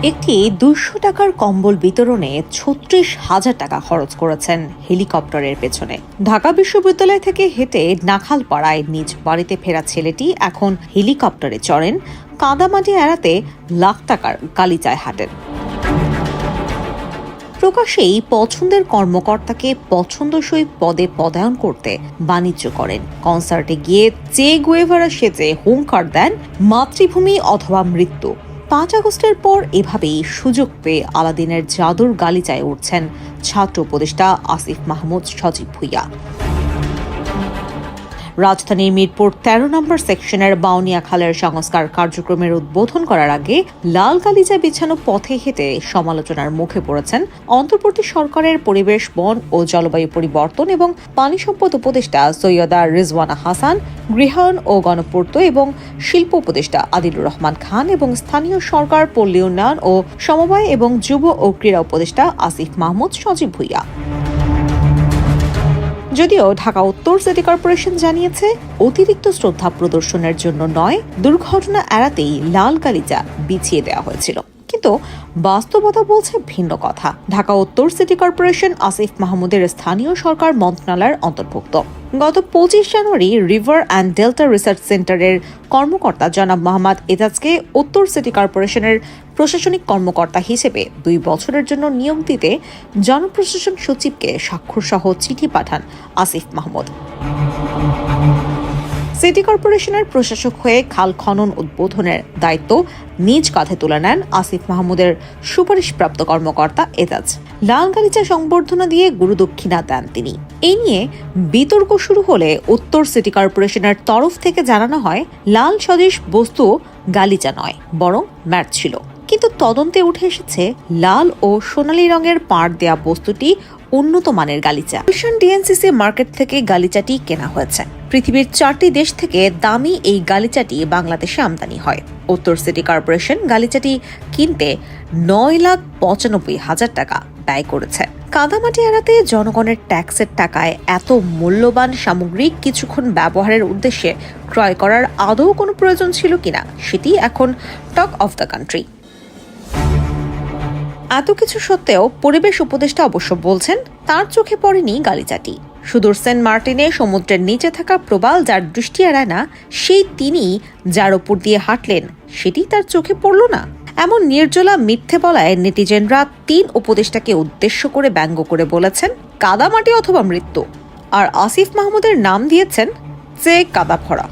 একটি 200 টাকার কম্বল বিতরণে ৩৬,০০০ টাকা খরচ করেছেন হেলিকপ্টারের পেছনে। ঢাকা বিশ্ববিদ্যালয় থেকে হেঁটে নাখালপাড়ায় নিজ বাড়িতে ফেরা ছেলেটি এখন হেলিকপ্টারে চড়েন, কাদামাটি এড়াতে লাখ টাকার গালিচায় হাঁটেন। প্রকাশ্যেই পছন্দের কর্মকর্তাকে পছন্দসই পদে পদায়ন করতে বাণিজ্য করেন। কনসার্টে গিয়ে চে গুয়েভারা সেজে হুঙ্কার দেন মাতৃভূমি অথবা মৃত্যু। 5 আগস্টের পর এভাবেই সুযোগ পেয়ে আলাদিনের জাদুর গালিচায় উঠছেন ছাত্র উপদেষ্টা আসিফ মাহমুদ সজীব ভুঁইয়া। রাজধানীর মিরপুর 13 নম্বর সেকশনের বাউনিয়া খালের সংস্কার কার্যক্রমের উদ্বোধন করার আগে লাল গালিচা বিছানো পথে হেঁটে সমালোচনার মুখে পড়েছেন অন্তর্বর্তী সরকারের পরিবেশ, বন ও জলবায়ু পরিবর্তন এবং পানি সম্পদ উপদেষ্টা সৈয়দা রিজওয়ানা হাসান, গৃহায়ন ও গণপূর্ত এবং শিল্প উপদেষ্টা আদিলুর রহমান খান এবং স্থানীয় সরকার, পল্লী উন্নয়ন ও সমবায় এবং যুব ও ক্রীড়া উপদেষ্টা আসিফ মাহমুদ সজীব ভুঁইয়া। যদিও ঢাকা উত্তর সিটি কর্পোরেশন জানিয়েছে, অতিরিক্ত শ্রদ্ধা প্রদর্শনের জন্য নয়, দুর্ঘটনা এড়াতেই লাল গালিচা বিছিয়ে দেওয়া হয়েছিল। কিন্তু বাস্তবতা বলছে ভিন্ন কথা। ঢাকা উত্তর সিটি কর্পোরেশন আসিফ মাহমুদের স্থানীয় সরকার মন্ত্রণালয়ের অন্তর্ভুক্ত। গত 25 জানুয়ারি রিভার অ্যান্ড ডেল্টা রিসার্চ সেন্টারের কর্মকর্তা জনাব মোহাম্মদ এজাজকে উত্তর সিটি কর্পোরেশনের প্রশাসনিক কর্মকর্তা হিসেবে 2 বছরের জন্য নিয়োগ দিতে জনপ্রশাসন সচিবকে স্বাক্ষরসহ চিঠি পাঠান আসিফ মাহমুদ। সিটি কর্পোরেশনের প্রশাসক হয়ে খাল খনন উদ্বোধনের দায়িত্ব নিজ কাঁধে তুলে নেন আসিফ মাহমুদের সুপারিশপ্রাপ্ত কর্মকর্তা এজাজ। লাল গালিচা সংবর্ধনা দিয়ে গুরুদক্ষিণা দেন তিনি। এই নিয়ে বিতর্ক শুরু হলে উত্তর সিটি কর্পোরেশনের তরফ থেকে জানানো হয়, লাল সদৃশ বস্তু গালিচা নয়, বরং ম্যাট ছিল। কিন্তু তদন্তে উঠে এসেছে লাল ও সোনালী রঙের পাড় দেয়া বস্তুটি উন্নত মানের গালিচা। ডিএনসিসি মার্কেট থেকে গালিচাটি কেনা হয়েছে। পৃথিবীর 4টি দেশ থেকে দামি এই গালিচাটি বাংলাদেশে আমদানি হয়। উত্তর সিটি কর্পোরেশন গালিচাটি কিনতে 9,95,000 টাকা ব্যয় করেছে। কাদামাটি এড়াতে জনগণের ট্যাক্সের টাকায় এত মূল্যবান সামগ্রী কিছুক্ষণ ব্যবহারের উদ্দেশ্যে ক্রয় করার আদৌ কোনো প্রয়োজন ছিল কিনা, সেটি এখন টক অফ দ্য কান্ট্রি। এত কিছু সত্ত্বেও পরিবেশ উপদেষ্টা অবশ্য বলছেন, তার চোখে পড়েনি গালিচাটি। সুদূর সেন্ট মার্টিনে সমুদ্রের নিচে থাকা প্রবাল যার দৃষ্টি এড়ায় না, সেই তিনি যার ওপর দিয়ে হাঁটলেন, সেটি তার চোখে পড়ল না। এমন নির্জলা মিথ্যে বলায় নেটিজেনরা 3 উপদেষ্টাকে উদ্দেশ্য করে ব্যঙ্গ করে বলেছেন, কাদামাটি অথবা মৃত্যু। আর আসিফ মাহমুদের নাম দিয়েছেন যে কাদা ভরা।